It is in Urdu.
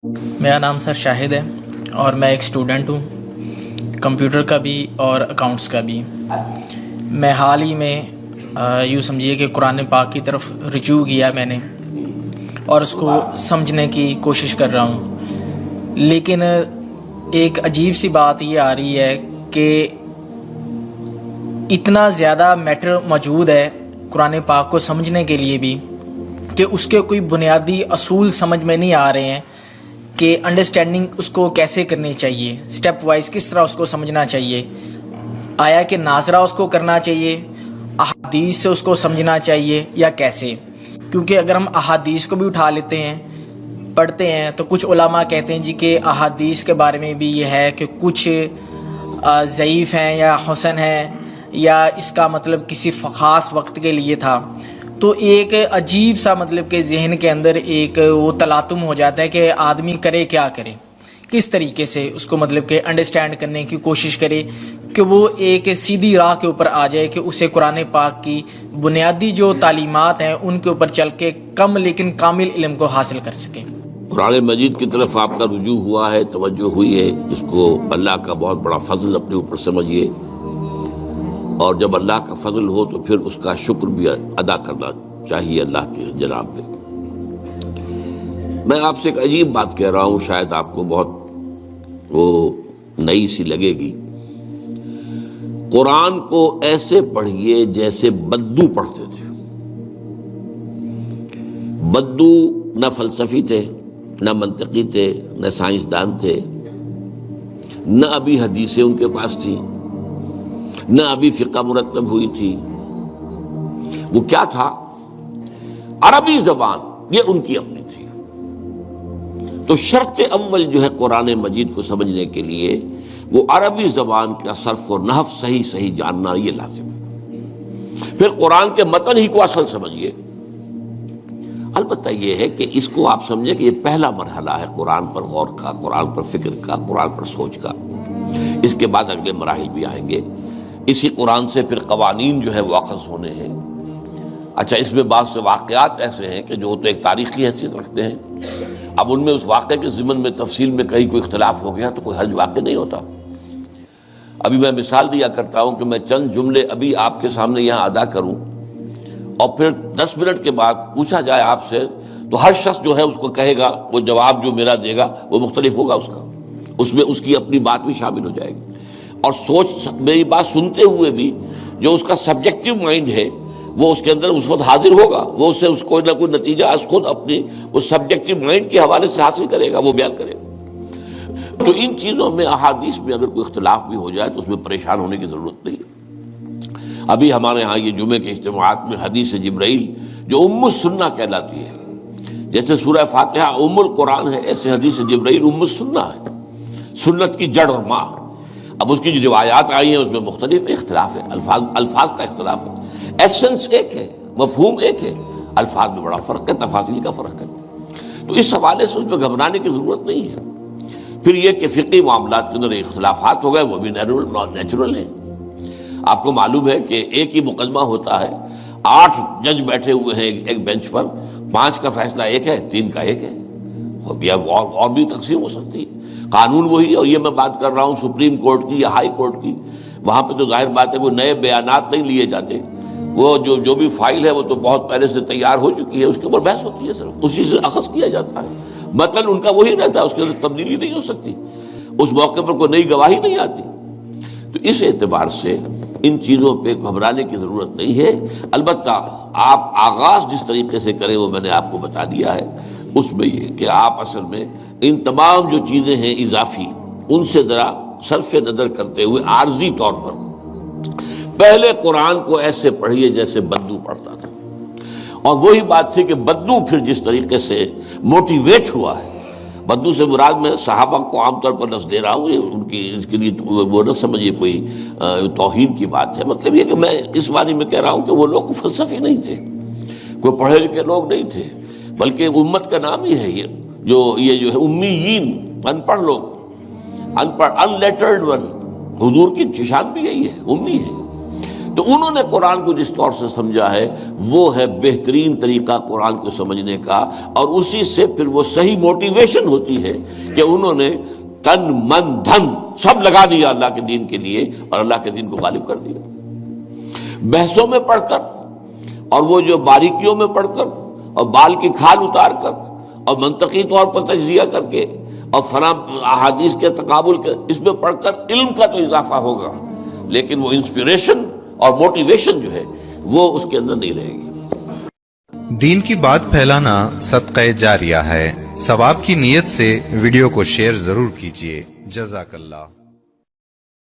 میرا نام سر شاہد ہے اور میں ایک اسٹوڈنٹ ہوں، کمپیوٹر کا بھی اور اکاؤنٹس کا بھی۔ میں حال ہی میں یوں سمجھیے کہ قرآن پاک کی طرف رجوع کیا میں نے اور اس کو سمجھنے کی کوشش کر رہا ہوں، لیکن ایک عجیب سی بات یہ آ رہی ہے کہ اتنا زیادہ میٹر موجود ہے قرآن پاک کو سمجھنے کے لیے بھی کہ اس کے کوئی بنیادی اصول سمجھ میں نہیں آ رہے ہیں کہ انڈرسٹینڈنگ اس کو کیسے کرنی چاہیے، سٹیپ وائز کس طرح اس کو سمجھنا چاہیے، آیا کہ ناظرہ اس کو کرنا چاہیے، احادیث سے اس کو سمجھنا چاہیے یا کیسے؟ کیونکہ اگر ہم احادیث کو بھی اٹھا لیتے ہیں پڑھتے ہیں تو کچھ علماء کہتے ہیں جی کہ احادیث کے بارے میں بھی یہ ہے کہ کچھ ضعیف ہیں یا حسن ہیں یا اس کا مطلب کسی خاص وقت کے لیے تھا۔ تو ایک عجیب سا مطلب کہ ذہن کے اندر ایک وہ تلاطم ہو جاتا ہے کہ آدمی کرے کیا کرے، کس طریقے سے اس کو مطلب کہ انڈرسٹینڈ کرنے کی کوشش کرے کہ وہ ایک سیدھی راہ کے اوپر آ جائے کہ اسے قرآن پاک کی بنیادی جو تعلیمات ہیں ان کے اوپر چل کے کم لیکن کامل علم کو حاصل کر سکے۔ قرآن مجید کی طرف آپ کا رجوع ہوا ہے، توجہ ہوئی ہے، اس کو اللہ کا بہت بڑا فضل اپنے اوپر سمجھیے، اور جب اللہ کا فضل ہو تو پھر اس کا شکر بھی ادا کرنا چاہیے اللہ کے جناب میں۔ میں آپ سے ایک عجیب بات کہہ رہا ہوں، شاید آپ کو بہت وہ نئی سی لگے گی۔ قرآن کو ایسے پڑھیے جیسے بدو پڑھتے تھے۔ بدو نہ فلسفی تھے، نہ منطقی تھے، نہ سائنسدان تھے، نہ ابھی حدیثیں ان کے پاس تھی، نہ ابھی فقہ مرتب ہوئی تھی۔ وہ کیا تھا؟ عربی زبان، یہ ان کی اپنی تھی۔ تو شرط اول جو ہے قرآن مجید کو سمجھنے کے لیے وہ عربی زبان کا صرف و نحو صحیح جاننا یہ لازم ہے۔ پھر قرآن کے متن ہی کو اصل سمجھیے۔ البتہ یہ ہے کہ اس کو آپ سمجھیں کہ یہ پہلا مرحلہ ہے قرآن پر غور کا، قرآن پر فکر کا، قرآن پر سوچ کا۔ اس کے بعد اگلے مراحل بھی آئیں گے۔ اسی قرآن سے پھر قوانین جو ہے واقف ہونے ہیں۔ اچھا، اس میں بعض سے واقعات ایسے ہیں کہ جو تو ایک تاریخی حیثیت رکھتے ہیں، اب ان میں اس واقعے کے ضمن میں تفصیل میں کہیں کوئی اختلاف ہو گیا تو کوئی حرج واقع نہیں ہوتا۔ ابھی میں مثال دیا کرتا ہوں کہ میں چند جملے ابھی آپ کے سامنے یہاں ادا کروں اور پھر 10 منٹ کے بعد پوچھا جائے آپ سے تو ہر شخص جو ہے اس کو کہے گا، وہ جواب جو میرا دے گا وہ مختلف ہوگا، اس میں اس کی اپنی بات بھی شامل ہو جائے گی۔ اور سوچ میری بات سنتے ہوئے بھی جو اس کا سبجیکٹو مائنڈ ہے وہ اس کے اندر اس وقت حاضر ہوگا، وہ اس سے اس کوئی نہ کوئی نتیجہ از خود اپنی اس سبجیکٹو مائنڈ کے حوالے سے حاصل کرے گا، وہ بیان کرے گا۔ تو ان چیزوں میں احادیث میں اگر کوئی اختلاف بھی ہو جائے تو اس میں پریشان ہونے کی ضرورت نہیں ہے۔ ابھی ہمارے ہاں یہ جمعے کے اجتماعات میں حدیث جبرائیل جو ام السنہ کہلاتی ہے، جیسے سورہ فاتحہ ام القرآن ہے، ایسے حدیث جبرائیل ام السنہ ہے، سنت کی جڑ اور ماں۔ اب اس کی جو روایات آئی ہیں اس میں مختلف اختلاف ہے، الفاظ کا اختلاف ہے، ایسنس ایک ہے، مفہوم ایک ہے، الفاظ میں بڑا فرق ہے، تفاصیل کا فرق ہے۔ تو اس حوالے سے اس میں گھبرانے کی ضرورت نہیں ہے۔ پھر یہ کہ فقہی معاملات کے اندر اختلافات ہو گئے، وہ بھی نیچرل ہیں۔ آپ کو معلوم ہے کہ ایک ہی مقدمہ ہوتا ہے، 8 جج بیٹھے ہوئے ہیں ایک بینچ پر، 5 کا فیصلہ ایک ہے، 3 کا ایک ہے، اور بھی تقسیم ہو سکتی ہے۔ قانون وہی، اور یہ میں بات کر رہا ہوں سپریم کورٹ کی یا ہائی کورٹ کی، وہاں پہ تو ظاہر بات ہے وہ نئے بیانات نہیں لیے جاتے، وہ جو بھی فائل ہے وہ تو بہت پہلے سے تیار ہو چکی ہے، اس کے اوپر بحث ہوتی ہے، صرف اسی سے اخذ کیا جاتا ہے، مطلب ان کا وہی رہتا ہے، اس کے اندر تبدیلی نہیں ہو سکتی، اس موقع پر کوئی نئی گواہی نہیں آتی۔ تو اس اعتبار سے ان چیزوں پہ گھبرانے کی ضرورت نہیں ہے۔ البتہ آپ آغاز جس طریقے سے کریں وہ میں نے آپ کو بتا دیا ہے، اس میں یہ کہ آپ اصل میں ان تمام جو چیزیں ہیں اضافی، ان سے ذرا صرف نظر کرتے ہوئے عارضی طور پر پہلے قرآن کو ایسے پڑھیے جیسے بدو پڑھتا تھا۔ اور وہی بات تھی کہ بدو پھر جس طریقے سے موٹیویٹ ہوا ہے، بدو سے مراد میں صحابہ کو عام طور پر لفظ دے رہا ہوں، ان کی اس کے لیے وہ نہ سمجھیے کوئی توہین کی بات ہے، مطلب یہ کہ میں اس معنی میں کہہ رہا ہوں کہ وہ لوگ فلسفی نہیں تھے، کوئی پڑھے لکھے لوگ نہیں تھے، بلکہ امت کا نام ہی ہے یہ جو ہے امیین، ان پڑھ لوگ، ان پڑھ، ان لیٹرڈ ون، حضور کی شان بھی یہی ہے، امی ہے۔ تو انہوں نے قرآن کو جس طور سے سمجھا ہے وہ ہے بہترین طریقہ قرآن کو سمجھنے کا، اور اسی سے پھر وہ صحیح موٹیویشن ہوتی ہے کہ انہوں نے تن من دھن سب لگا دیا اللہ کے دین کے لیے اور اللہ کے دین کو غالب کر دیا۔ بحثوں میں پڑھ کر اور وہ جو باریکیوں میں پڑھ کر اور بال کی کھال اتار کر اور منطقی طور پر تجزیہ کر کے اور احادیث کے تقابل کے اس میں پڑھ کر علم کا تو اضافہ ہوگا، لیکن وہ انسپریشن اور موٹیویشن جو ہے وہ اس کے اندر نہیں رہے گی۔ دین کی بات پھیلانا صدقہ جاریہ ہے۔ ثواب کی نیت سے ویڈیو کو شیئر ضرور کیجیے۔ جزاک اللہ۔